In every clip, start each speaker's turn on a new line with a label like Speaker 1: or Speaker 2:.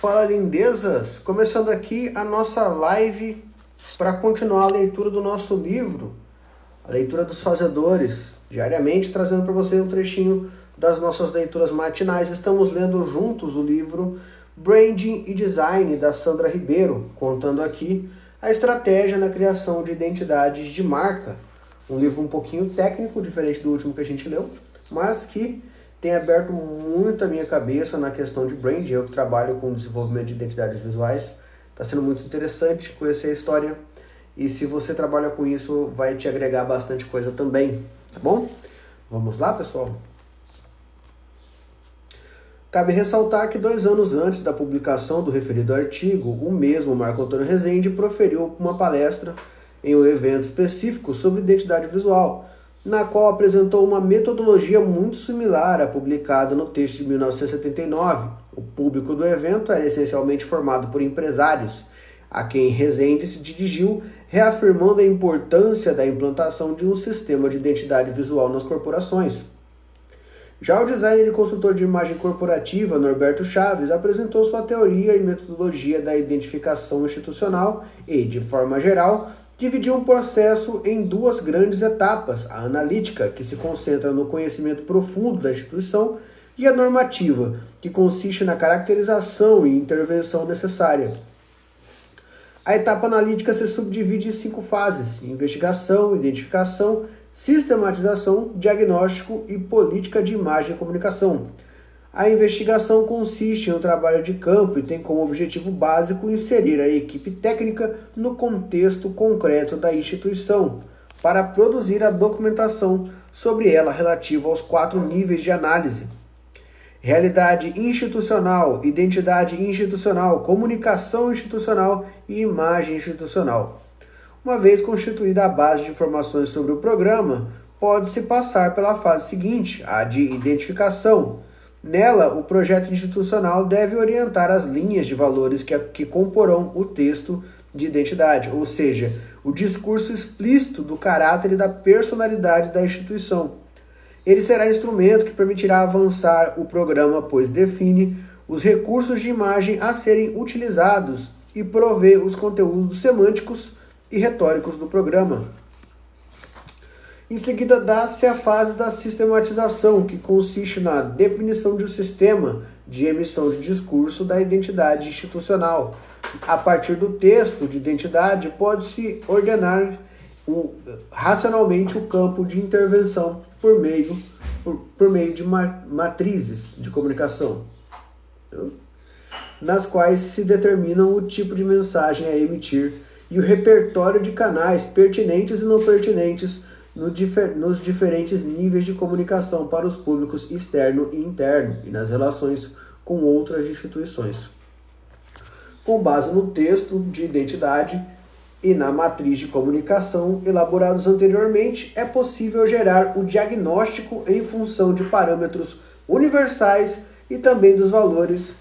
Speaker 1: Fala, lindezas! Começando aqui a nossa live para continuar a leitura do nosso livro, a leitura dos fazedores, diariamente trazendo para você um trechinho das nossas leituras matinais. Estamos lendo juntos o livro Branding e Design, da Sandra Ribeiro, contando aqui a estratégia na criação de identidades de marca. Um livro um pouquinho técnico, diferente do último que a gente leu, mas que tem aberto muito a minha cabeça na questão de branding. Eu que trabalho com desenvolvimento de identidades visuais. Está sendo muito interessante conhecer a história. E se você trabalha com isso, vai te agregar bastante coisa também, tá bom? Vamos lá, pessoal? Cabe ressaltar que 2 anos antes da publicação do referido artigo, o mesmo Marco Antônio Rezende proferiu uma palestra em um evento específico sobre identidade visual, na qual apresentou uma metodologia muito similar à publicada no texto de 1979. O público do evento era essencialmente formado por empresários, a quem Rezende se dirigiu, reafirmando a importância da implantação de um sistema de identidade visual nas corporações. Já o designer e consultor de imagem corporativa, Norberto Chaves, apresentou sua teoria e metodologia da identificação institucional e, de forma geral, dividiu um processo em 2 grandes etapas: a analítica, que se concentra no conhecimento profundo da instituição, e a normativa, que consiste na caracterização e intervenção necessária. A etapa analítica se subdivide em 5 fases: investigação, identificação, sistematização, diagnóstico e política de imagem e comunicação. A investigação consiste em um trabalho de campo e tem como objetivo básico inserir a equipe técnica no contexto concreto da instituição, para produzir a documentação sobre ela relativa aos 4 níveis de análise: realidade institucional, identidade institucional, comunicação institucional e imagem institucional. Uma vez constituída a base de informações sobre o programa, pode-se passar pela fase seguinte, a de identificação. Nela, o projeto institucional deve orientar as linhas de valores que comporão o texto de identidade, ou seja, o discurso explícito do caráter e da personalidade da instituição. Ele será instrumento que permitirá avançar o programa, pois define os recursos de imagem a serem utilizados e provê os conteúdos semânticos e retóricos do programa. Em seguida, dá-se a fase da sistematização, que consiste na definição de um sistema de emissão de discurso da identidade institucional. A partir do texto de identidade, pode-se ordenar racionalmente o campo de intervenção por meio de matrizes de comunicação, nas quais se determinam o tipo de mensagem a emitir e o repertório de canais pertinentes e não pertinentes nos diferentes níveis de comunicação para os públicos externo e interno e nas relações com outras instituições. Com base no texto de identidade e na matriz de comunicação elaborados anteriormente, é possível gerar o diagnóstico em função de parâmetros universais e também dos valores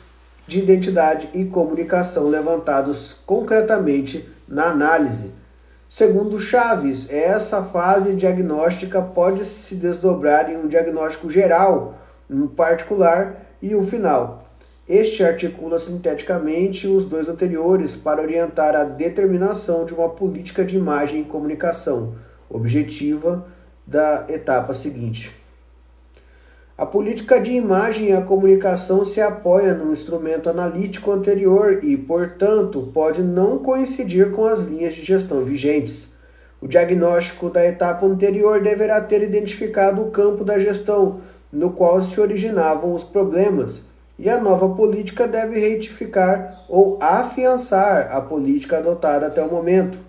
Speaker 1: de identidade e comunicação levantados concretamente na análise. Segundo Chaves, essa fase diagnóstica pode se desdobrar em um diagnóstico geral, um particular e um final. Este articula sinteticamente os 2 anteriores para orientar a determinação de uma política de imagem e comunicação objetiva da etapa seguinte. A política de imagem e a comunicação se apoia no instrumento analítico anterior e, portanto, pode não coincidir com as linhas de gestão vigentes. O diagnóstico da etapa anterior deverá ter identificado o campo da gestão, no qual se originavam os problemas, e a nova política deve retificar ou afiançar a política adotada até o momento.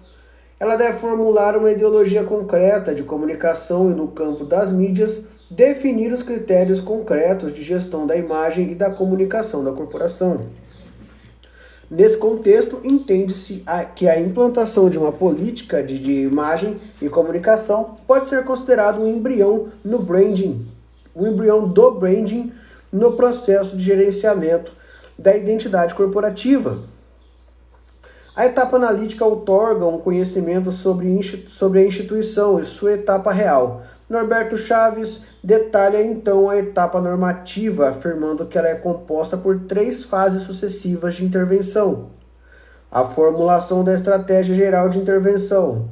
Speaker 1: Ela deve formular uma ideologia concreta de comunicação e, no campo das mídias, definir os critérios concretos de gestão da imagem e da comunicação da corporação. Nesse contexto, entende-se que a implantação de uma política de imagem e comunicação pode ser considerado um embrião no branding, um embrião do branding no processo de gerenciamento da identidade corporativa. A etapa analítica outorga um conhecimento sobre a instituição e sua etapa real, Norberto Chaves detalha então a etapa normativa, afirmando que ela é composta por 3 fases sucessivas de intervenção: a formulação da estratégia geral de intervenção,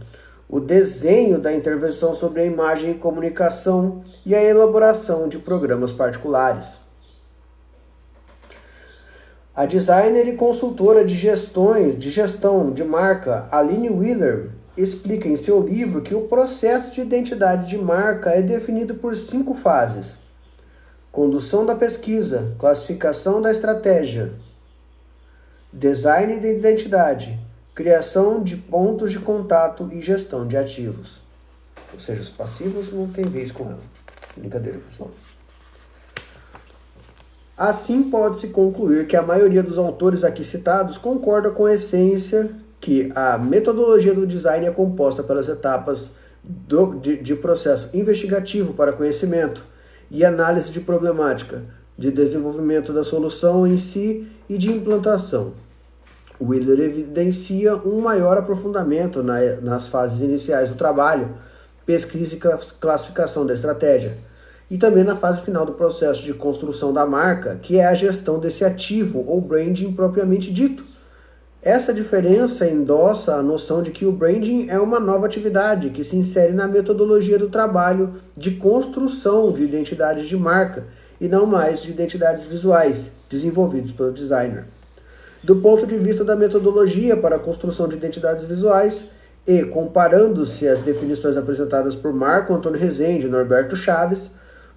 Speaker 1: o desenho da intervenção sobre a imagem e comunicação e a elaboração de programas particulares. A designer e consultora de gestão de marca, Aline Wheeler, explica em seu livro que o processo de identidade de marca é definido por 5 fases: condução da pesquisa, classificação da estratégia, design de identidade, criação de pontos de contato e gestão de ativos. Ou seja, os passivos não tem vez com ela. Brincadeira, pessoal. Assim, pode-se concluir que a maioria dos autores aqui citados concorda com a essência que a metodologia do design é composta pelas etapas de processo investigativo para conhecimento e análise de problemática, de desenvolvimento da solução em si e de implantação. Wheeler evidencia um maior aprofundamento nas fases iniciais do trabalho, pesquisa e classificação da estratégia, e também na fase final do processo de construção da marca, que é a gestão desse ativo ou branding propriamente dito. Essa diferença endossa a noção de que o branding é uma nova atividade que se insere na metodologia do trabalho de construção de identidades de marca e não mais de identidades visuais, desenvolvidos pelo designer. Do ponto de vista da metodologia para a construção de identidades visuais, e comparando-se às definições apresentadas por Marco Antônio Rezende e Norberto Chaves,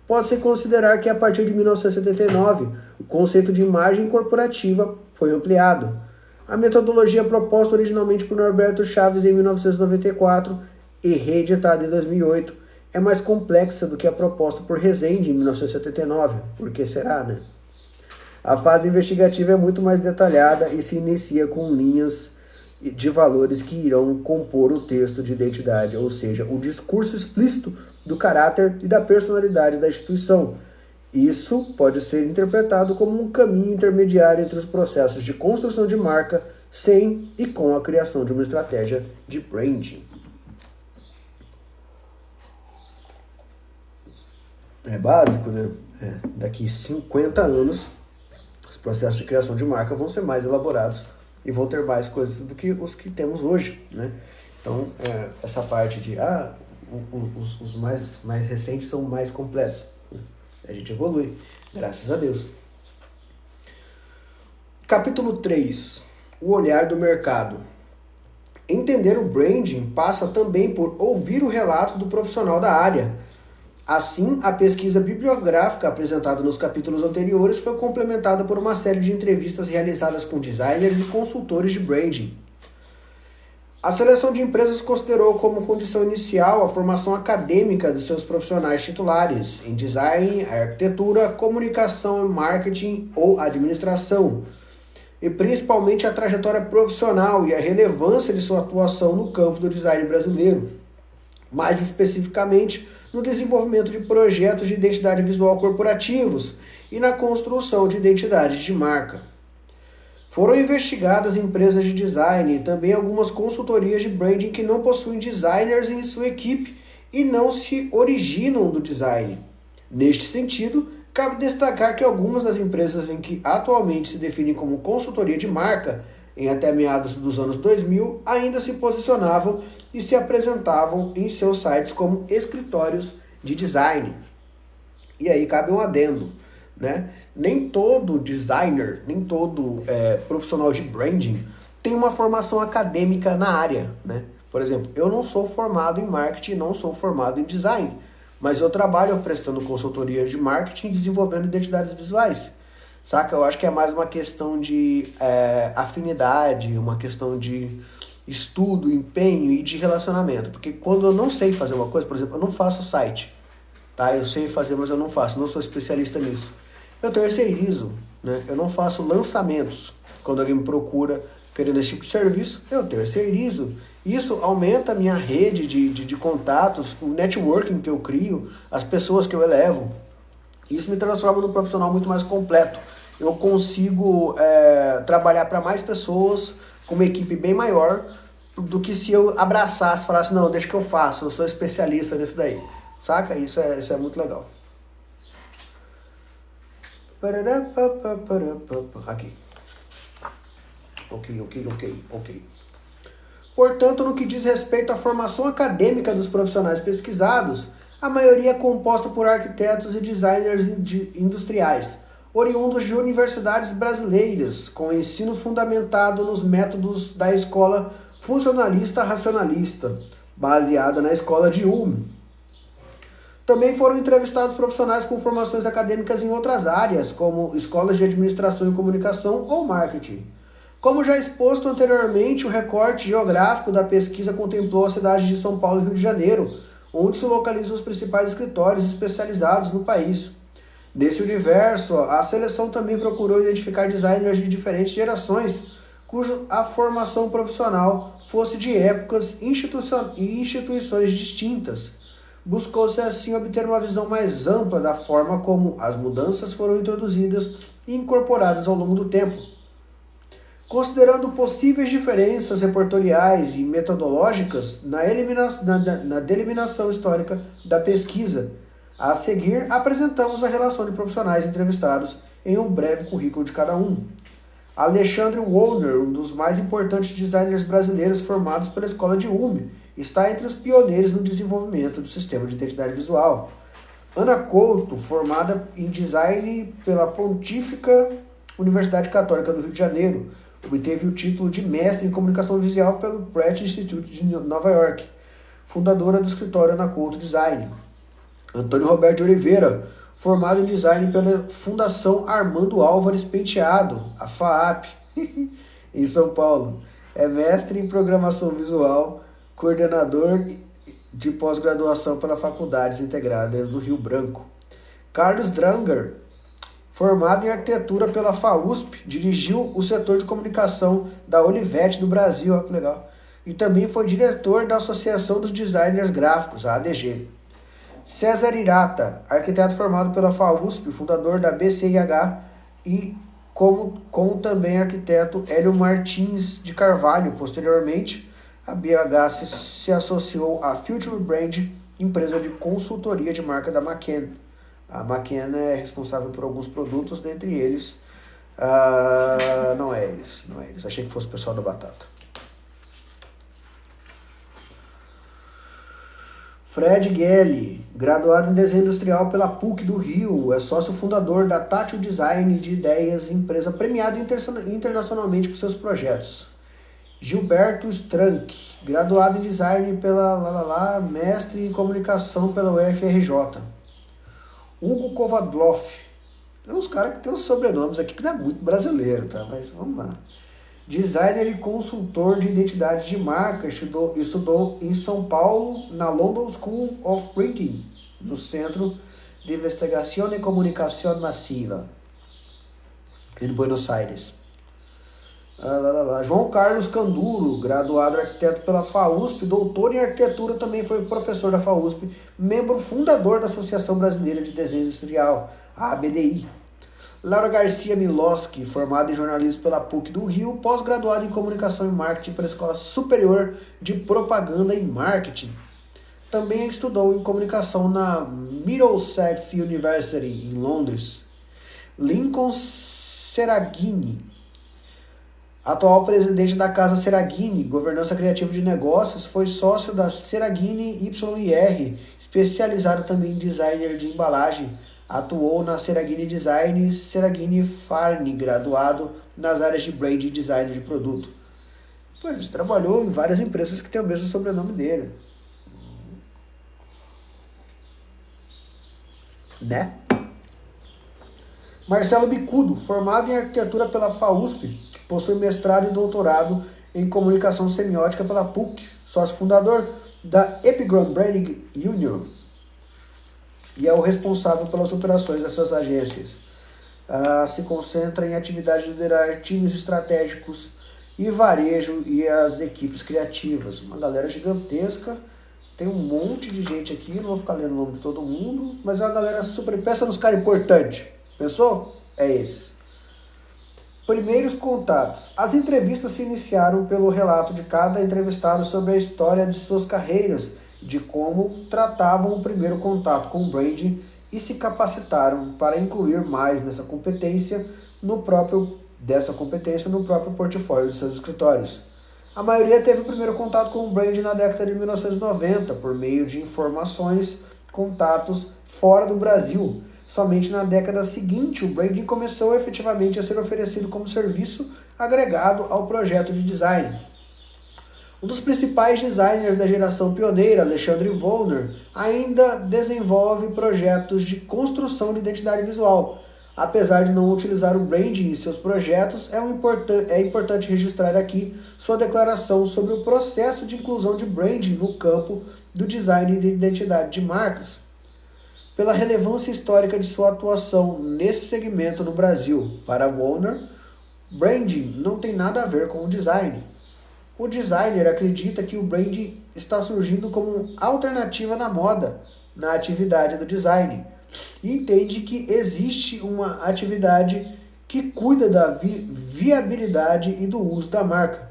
Speaker 1: pode-se considerar que a partir de 1979 o conceito de imagem corporativa foi ampliado. A metodologia proposta originalmente por Norberto Chaves em 1994 e reeditada em 2008 é mais complexa do que a proposta por Rezende em 1979. Por que será, né? A fase investigativa é muito mais detalhada e se inicia com linhas de valores que irão compor o texto de identidade, ou seja, o discurso explícito do caráter e da personalidade da instituição. Isso pode ser interpretado como um caminho intermediário entre os processos de construção de marca sem e com a criação de uma estratégia de branding. É básico, né? Daqui 50 anos, os processos de criação de marca vão ser mais elaborados e vão ter mais coisas do que os que temos hoje, né? Então, essa parte de os mais recentes são mais completos. A gente evolui, graças a Deus. Capítulo 3. O olhar do mercado. Entender o branding passa também por ouvir o relato do profissional da área. Assim, a pesquisa bibliográfica apresentada nos capítulos anteriores foi complementada por uma série de entrevistas realizadas com designers e consultores de branding. A seleção de empresas considerou como condição inicial a formação acadêmica dos seus profissionais titulares em design, arquitetura, comunicação e marketing ou administração, e principalmente a trajetória profissional e a relevância de sua atuação no campo do design brasileiro, mais especificamente no desenvolvimento de projetos de identidade visual corporativos e na construção de identidades de marca. Foram investigadas empresas de design e também algumas consultorias de branding que não possuem designers em sua equipe e não se originam do design. Neste sentido, cabe destacar que algumas das empresas em que atualmente se definem como consultoria de marca, em até meados dos anos 2000, ainda se posicionavam e se apresentavam em seus sites como escritórios de design. E aí cabe um adendo, né? Nem todo designer, nem todo profissional de branding tem uma formação acadêmica na área, né? Por exemplo, eu não sou formado em marketing, não sou formado em design, mas eu trabalho prestando consultoria de marketing e desenvolvendo identidades visuais, saca? Eu acho que é mais uma questão de afinidade, uma questão de estudo, empenho e de relacionamento, porque quando eu não sei fazer uma coisa, por exemplo, eu não faço site, tá? Eu sei fazer, mas eu não faço, não sou especialista nisso. Eu terceirizo, né? Eu não faço lançamentos. Quando alguém me procura querendo esse tipo de serviço, eu terceirizo. Isso aumenta a minha rede de contatos, o networking que eu crio, as pessoas que eu elevo. Isso me transforma num profissional muito mais completo. Eu consigo trabalhar para mais pessoas com uma equipe bem maior do que se eu abraçasse, falasse, não, deixa que eu faço, eu sou especialista nisso daí. Saca? Isso é muito legal. Aqui. Ok. Portanto, no que diz respeito à formação acadêmica dos profissionais pesquisados, a maioria é composta por arquitetos e designers industriais, oriundos de universidades brasileiras, com ensino fundamentado nos métodos da escola funcionalista racionalista, baseada na escola de Ulm. Também foram entrevistados profissionais com formações acadêmicas em outras áreas, como escolas de administração e comunicação ou marketing. Como já exposto anteriormente, o recorte geográfico da pesquisa contemplou a cidade de São Paulo e Rio de Janeiro, onde se localizam os principais escritórios especializados no país. Nesse universo, a seleção também procurou identificar designers de diferentes gerações, cuja a formação profissional fosse de épocas e instituições distintas. Buscou-se assim obter uma visão mais ampla da forma como as mudanças foram introduzidas e incorporadas ao longo do tempo. Considerando possíveis diferenças repertoriais e metodológicas na deliminação histórica da pesquisa, a seguir apresentamos a relação de profissionais entrevistados em um breve currículo de cada um. Alexandre Wollner, um dos mais importantes designers brasileiros formados pela Escola de Ulm, está entre os pioneiros no desenvolvimento do sistema de identidade visual. Ana Couto, formada em design pela Pontífica Universidade Católica do Rio de Janeiro, obteve o título de mestre em comunicação visual pelo Pratt Institute de Nova York, fundadora do escritório Ana Couto Design. Antônio Roberto de Oliveira, formado em design pela Fundação Armando Álvares Penteado, a FAAP, em São Paulo. É mestre em programação visual, coordenador de pós-graduação pela Faculdades Integradas do Rio Branco. Carlos Dranger, formado em arquitetura pela FAUSP, dirigiu o setor de comunicação da Olivetti do Brasil, olha que legal, e também foi diretor da Associação dos Designers Gráficos, a ADG. César Irata, arquiteto formado pela FAUSP, fundador da BCIH, e como também arquiteto Hélio Martins de Carvalho. Posteriormente, a BH se associou à Future Brand, empresa de consultoria de marca da McKen. A McKen é responsável por alguns produtos, dentre eles... Não é eles. Achei que fosse o pessoal da Batata. Fred Gelli, graduado em desenho industrial pela PUC do Rio, é sócio fundador da Tátil Design de Ideias, empresa premiada internacionalmente por seus projetos. Gilberto Strank, graduado em design pela mestre em comunicação pela UFRJ. Hugo Kovadloff, tem uns caras que tem uns sobrenomes aqui que não é muito brasileiro, tá? Mas vamos lá. Designer e consultor de identidade de marca, estudou em São Paulo, na London School of Printing, no Centro de Investigação e Comunicação Massiva, em Buenos Aires. João Carlos Canduro, graduado arquiteto pela FAUSP, doutor em arquitetura, também foi professor da FAUSP, membro fundador da Associação Brasileira de Desenho Industrial, a ABDI. Laura Garcia Miloski, formada em jornalismo pela PUC do Rio, pós-graduada em comunicação e marketing pela Escola Superior de Propaganda e Marketing. Também estudou em comunicação na Middlesex University, em Londres. Lincoln Seraghini, atual presidente da Casa Seraghini, Governança Criativa de Negócios, foi sócio da Seraghini YR, especializado também em designer de embalagem. Atuou na Seraghini Design e Seraghini Farni, graduado nas áreas de brand e design de produto. Ele trabalhou em várias empresas que têm o mesmo sobrenome dele. Né? Marcelo Bicudo, formado em arquitetura pela FAUSP, possui mestrado e doutorado em comunicação semiótica pela PUC, sócio fundador da Epigram Branding Union, e é o responsável pelas operações dessas agências. Se concentra em atividade de liderar times estratégicos e varejo e as equipes criativas. Uma galera gigantesca, tem um monte de gente aqui, não vou ficar lendo o nome de todo mundo, mas é uma galera super... Pensa nos caras importantes, pensou? É esses. Primeiros contatos. As entrevistas se iniciaram pelo relato de cada entrevistado sobre a história de suas carreiras de como tratavam o primeiro contato com o branding e se capacitaram para incluir mais dessa competência no próprio portfólio de seus escritórios. A maioria teve o primeiro contato com o branding na década de 1990, por meio de contatos fora do Brasil. Somente na década seguinte, o branding começou efetivamente a ser oferecido como serviço agregado ao projeto de design. Um dos principais designers da geração pioneira, Alexandre Wöhner, ainda desenvolve projetos de construção de identidade visual. Apesar de não utilizar o branding em seus projetos, é importante registrar aqui sua declaração sobre o processo de inclusão de branding no campo do design e de identidade de marcas. Pela relevância histórica de sua atuação nesse segmento no Brasil, para Wöhner, branding não tem nada a ver com o design. O designer acredita que o branding está surgindo como alternativa na moda, na atividade do design, e entende que existe uma atividade que cuida da viabilidade e do uso da marca,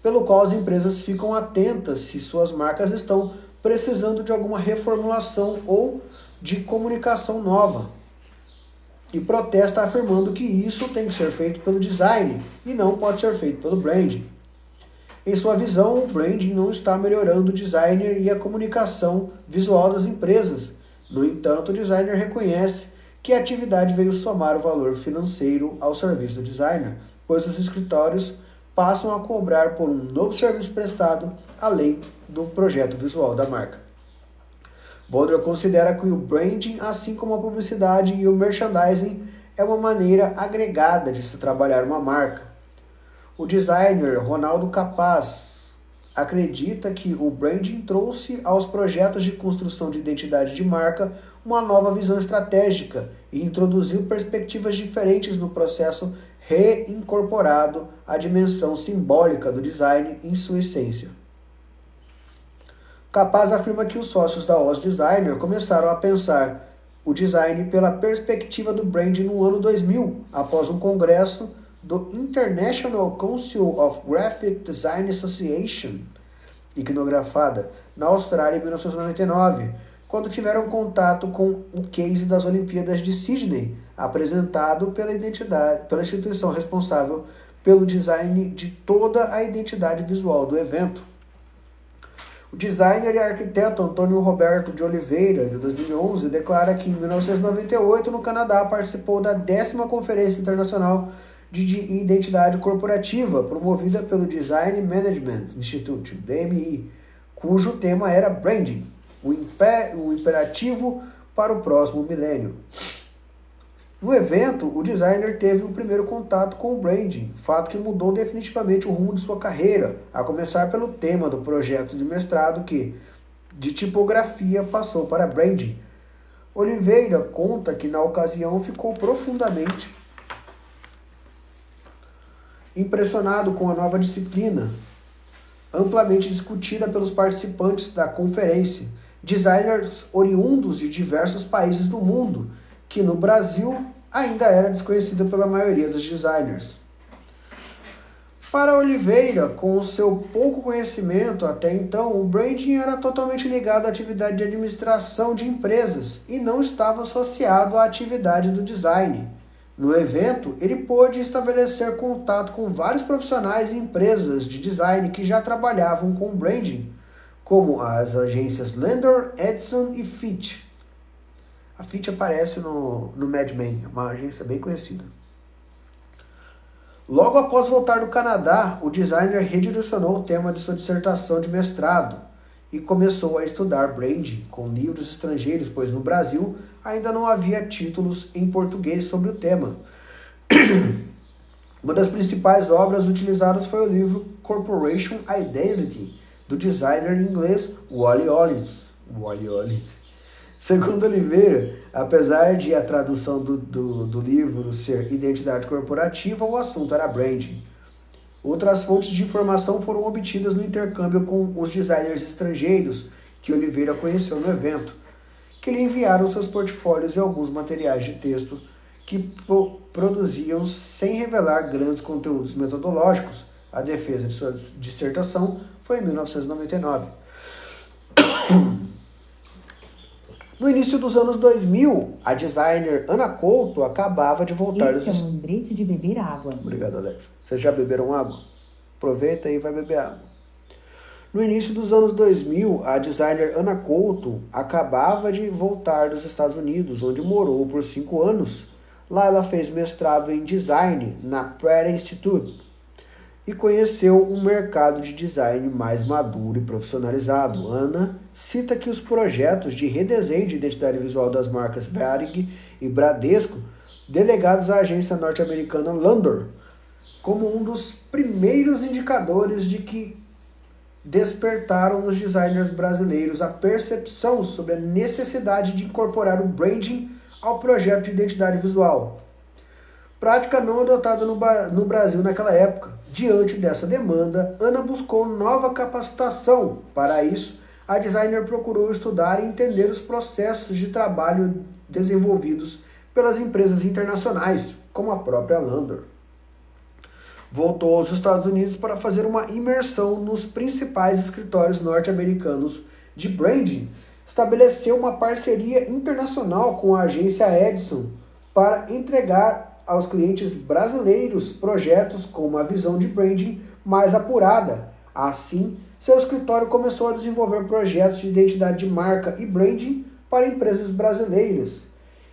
Speaker 1: pelo qual as empresas ficam atentas se suas marcas estão precisando de alguma reformulação ou de comunicação nova, e protesta afirmando que isso tem que ser feito pelo design e não pode ser feito pelo branding. Em sua visão, o branding não está melhorando o designer e a comunicação visual das empresas. No entanto, o designer reconhece que a atividade veio somar o valor financeiro ao serviço do designer, pois os escritórios passam a cobrar por um novo serviço prestado, além do projeto visual da marca. Wöhner considera que o branding, assim como a publicidade e o merchandising, é uma maneira agregada de se trabalhar uma marca. O designer Ronaldo Capaz acredita que o branding trouxe aos projetos de construção de identidade de marca uma nova visão estratégica e introduziu perspectivas diferentes no processo, reincorporado a dimensão simbólica do design em sua essência. Capaz afirma que os sócios da Oz Designer começaram a pensar o design pela perspectiva do branding no ano 2000, após um congresso do International Council of Graphic Design Association, iconografada, na Austrália em 1999, quando tiveram contato com o case das Olimpíadas de Sydney, apresentado pela instituição responsável pelo design de toda a identidade visual do evento. O designer e arquiteto Antônio Roberto de Oliveira, de 2011, declara que em 1998, no Canadá, participou da 10ª Conferência Internacional de Identidade Corporativa, promovida pelo Design Management Institute, DMI, cujo tema era Branding, o imperativo para o próximo milênio. No evento, o designer teve o primeiro contato com o branding, fato que mudou definitivamente o rumo de sua carreira, a começar pelo tema do projeto de mestrado que, de tipografia, passou para branding. Oliveira conta que na ocasião ficou profundamente impressionado com a nova disciplina, amplamente discutida pelos participantes da conferência, designers oriundos de diversos países do mundo, que no Brasil ainda era desconhecida pela maioria dos designers. Para Oliveira, com o seu pouco conhecimento até então, o branding era totalmente ligado à atividade de administração de empresas e não estava associado à atividade do design. No evento, ele pôde estabelecer contato com vários profissionais e empresas de design que já trabalhavam com branding, como as agências Landor, Edison e Fitch. A Fitch aparece no Mad Men, uma agência bem conhecida. Logo após voltar do Canadá, o designer redirecionou o tema de sua dissertação de mestrado e começou a estudar branding com livros estrangeiros, pois no Brasil ainda não havia títulos em português sobre o tema. Uma das principais obras utilizadas foi o livro Corporation Identity, do designer inglês Wally Ollins. Segundo Oliveira, apesar de a tradução do livro ser identidade corporativa, o assunto era branding. Outras fontes de informação foram obtidas no intercâmbio com os designers estrangeiros que Oliveira conheceu no evento, que lhe enviaram seus portfólios e alguns materiais de texto que produziam sem revelar grandes conteúdos metodológicos. A defesa de sua dissertação foi em 1999. No início dos anos 2000, a designer Ana Couto acabava de voltar
Speaker 2: Esse é um lembrete de beber água.
Speaker 1: Obrigado, Alex. Vocês já beberam água? Aproveita aí e vai beber água. No início dos anos 2000, a designer Ana Couto acabava de voltar dos Estados Unidos, onde morou por 5 anos. Lá ela fez mestrado em design na Pratt Institute e conheceu um mercado de design mais maduro e profissionalizado. Ana cita que os projetos de redesenho de identidade visual das marcas Varig e Bradesco, delegados à agência norte-americana Landor, como um dos primeiros indicadores de que despertaram nos designers brasileiros a percepção sobre a necessidade de incorporar o branding ao projeto de identidade visual. Prática não adotada no Brasil naquela época. Diante dessa demanda, Ana buscou nova capacitação. Para isso, a designer procurou estudar e entender os processos de trabalho desenvolvidos pelas empresas internacionais, como a própria Landor. Voltou aos Estados Unidos para fazer uma imersão nos principais escritórios norte-americanos de branding. Estabeleceu uma parceria internacional com a agência Edison para entregar aos clientes brasileiros projetos com uma visão de branding mais apurada. Assim, seu escritório começou a desenvolver projetos de identidade de marca e branding para empresas brasileiras.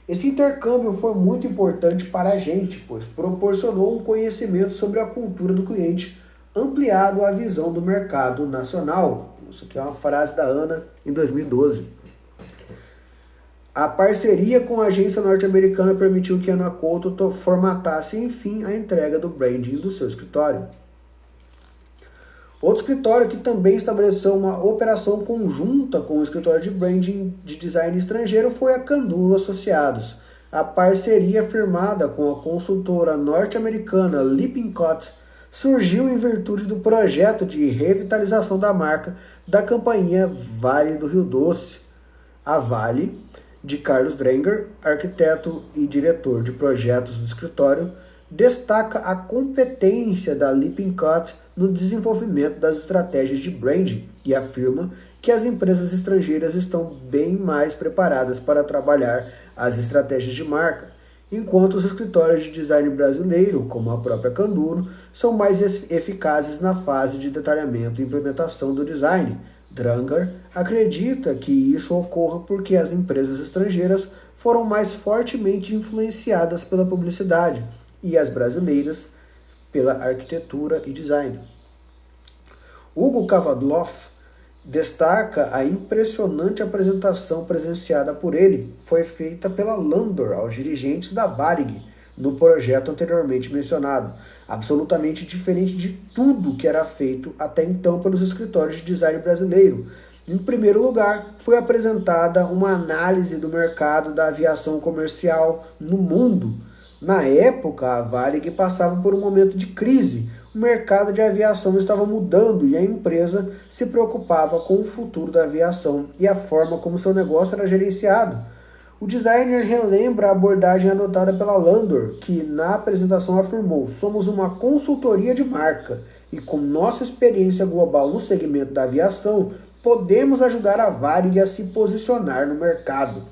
Speaker 1: Esse intercâmbio foi muito importante para a gente, pois proporcionou um conhecimento sobre a cultura do cliente, ampliado a visão do mercado nacional. Isso aqui é uma frase da Ana em 2012. A parceria com a agência norte-americana permitiu que Ana Couto formatasse, enfim, a entrega do branding do seu escritório. Outro escritório que também estabeleceu uma operação conjunta com o escritório de branding de design estrangeiro foi a Canduro Associados. A parceria firmada com a consultora norte-americana Lippincott surgiu em virtude do projeto de revitalização da marca da companhia Vale do Rio Doce. A Vale, de Carlos Drenger, arquiteto e diretor de projetos do escritório, destaca a competência da Lippincott no desenvolvimento das estratégias de branding e afirma que as empresas estrangeiras estão bem mais preparadas para trabalhar as estratégias de marca, enquanto os escritórios de design brasileiro, como a própria Canduro, são mais eficazes na fase de detalhamento e implementação do design. Drenger acredita que isso ocorra porque as empresas estrangeiras foram mais fortemente influenciadas pela publicidade e as brasileiras pela arquitetura e design. Hugo Kavadloff destaca a impressionante apresentação presenciada por ele. Foi feita pela Landor aos dirigentes da Varig no projeto anteriormente mencionado, absolutamente diferente de tudo que era feito até então pelos escritórios de design brasileiro. Em primeiro lugar, foi apresentada uma análise do mercado da aviação comercial no mundo. Na época, a Varig passava por um momento de crise. O mercado de aviação estava mudando e a empresa se preocupava com o futuro da aviação e a forma como seu negócio era gerenciado. O designer relembra a abordagem adotada pela Landor, que na apresentação afirmou: "Somos uma consultoria de marca e com nossa experiência global no segmento da aviação, podemos ajudar a Varig a se posicionar no mercado."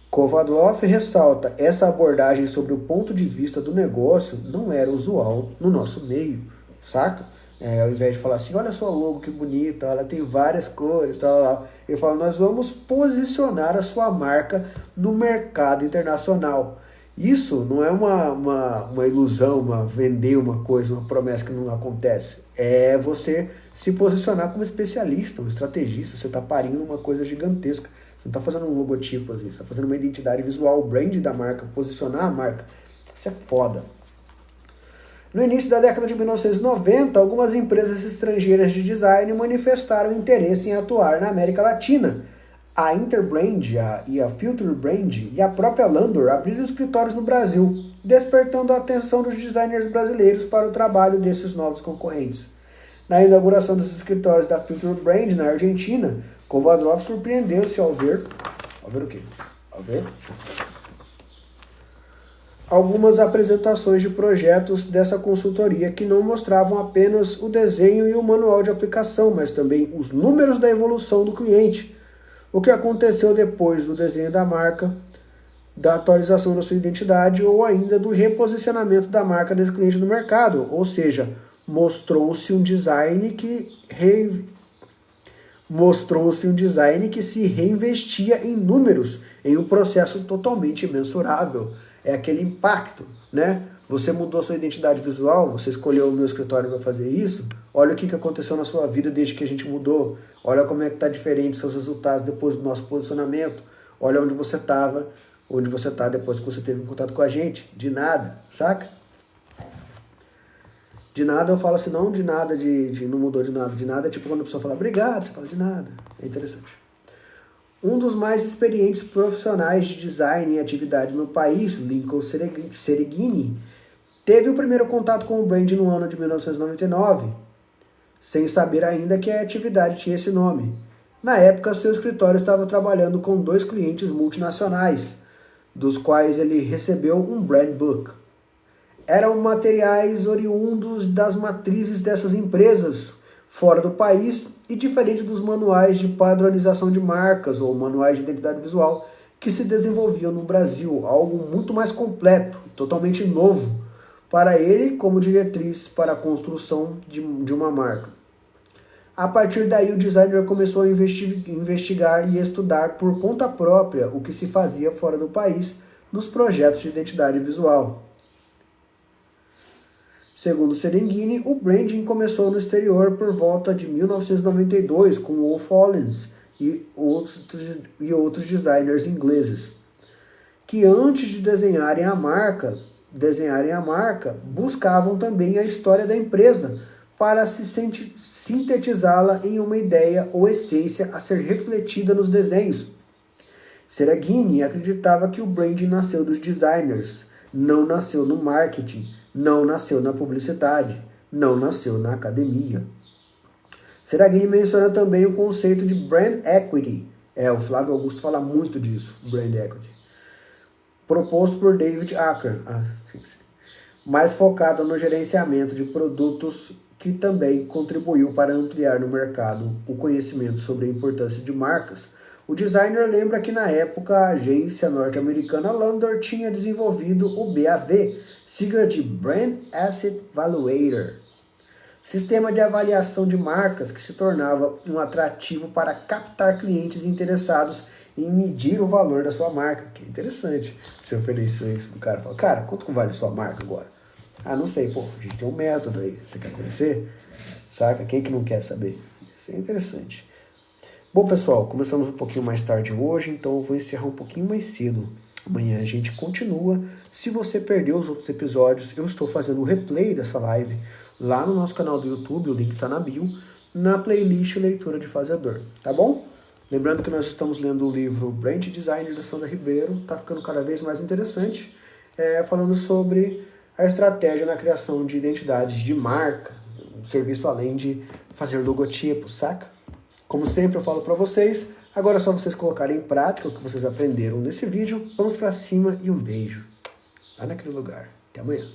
Speaker 1: Kovadloff ressalta: essa abordagem sobre o ponto de vista do negócio não era usual no nosso meio, saca? Ao invés de falar assim, olha só a logo que bonita, ela tem várias cores, tal. Ele fala, nós vamos posicionar a sua marca no mercado internacional. Isso não é uma ilusão, vender uma coisa, uma promessa que não acontece. É você se posicionar como especialista, um estrategista. Você está parindo uma coisa gigantesca. Você não está fazendo um logotipo, assim, você está fazendo uma identidade visual, o brand da marca, posicionar a marca. Isso é foda. No início da década de 1990, algumas empresas estrangeiras de design manifestaram interesse em atuar na América Latina. A Interbrand e a Future Brand e a própria Landor abriram escritórios no Brasil, despertando a atenção dos designers brasileiros para o trabalho desses novos concorrentes. Na inauguração dos escritórios da Future Brand na Argentina, Kovadloff surpreendeu-se ao ver o quê? Ao ver algumas apresentações de projetos dessa consultoria que não mostravam apenas o desenho e o manual de aplicação, mas também os números da evolução do cliente. o que aconteceu depois do desenho da marca, da atualização da sua identidade ou ainda do reposicionamento da marca desse cliente no mercado. Ou seja, mostrou-se um design que se reinvestia em números, em um processo totalmente mensurável. É aquele impacto, né? Você mudou sua identidade visual, você escolheu o meu escritório para fazer isso, olha o que aconteceu na sua vida desde que a gente mudou, olha como é que está diferente seus resultados depois do nosso posicionamento, olha onde você estava, onde você está depois que você teve contato com a gente. De nada, saca? De nada eu falo assim, não de nada, não mudou de nada. De nada é tipo quando a pessoa fala obrigado, você fala de nada. É interessante. Um dos mais experientes profissionais de design e atividade no país, Lincoln Sereghini, teve o primeiro contato com o brand no ano de 1999, sem saber ainda que a atividade tinha esse nome. Na época, seu escritório estava trabalhando com 2 clientes multinacionais, dos quais ele recebeu um brand book. Eram materiais oriundos das matrizes dessas empresas fora do país e diferente dos manuais de padronização de marcas ou manuais de identidade visual que se desenvolviam no Brasil, algo muito mais completo, totalmente novo para ele como diretriz para a construção de uma marca. A partir daí, o designer começou a investigar e estudar por conta própria o que se fazia fora do país nos projetos de identidade visual. Segundo Sereghini, o branding começou no exterior por volta de 1992 com Wolf Hollins e outros designers ingleses, que antes de desenharem a marca, buscavam também a história da empresa para sintetizá-la em uma ideia ou essência a ser refletida nos desenhos. Sereghini acreditava que o branding nasceu dos designers, não nasceu no marketing, não nasceu na publicidade, não nasceu na academia. Sereghini menciona também o conceito de brand equity. O Flávio Augusto fala muito disso, brand equity. Proposto por David Acker, mais focado no gerenciamento de produtos, que também contribuiu para ampliar no mercado o conhecimento sobre a importância de marcas. O designer lembra que na época a agência norte-americana Landor tinha desenvolvido o BAV, sigla de Brand Asset Valuator, sistema de avaliação de marcas que se tornava um atrativo para captar clientes interessados em medir o valor da sua marca. Que é interessante. Você oferecer isso pro cara, fala, cara, quanto que vale a sua marca agora? Ah, não sei, pô, a gente tem um método aí, você quer conhecer? Saca? Quem que não quer saber? Isso é interessante. Bom, pessoal, começamos um pouquinho mais tarde hoje, então eu vou encerrar um pouquinho mais cedo. Amanhã a gente continua. Se você perdeu os outros episódios, eu estou fazendo o replay dessa live lá no nosso canal do YouTube, o link está na bio, na playlist Leitura de Fazedor, tá bom? Lembrando que nós estamos lendo o livro Brand Design da Sandra Ribeiro, está ficando cada vez mais interessante, falando sobre a estratégia na criação de identidades de marca, um serviço além de fazer logotipos, saca? Como sempre eu falo para vocês, agora é só vocês colocarem em prática o que vocês aprenderam nesse vídeo. Vamos para cima e um beijo lá naquele lugar. Até amanhã.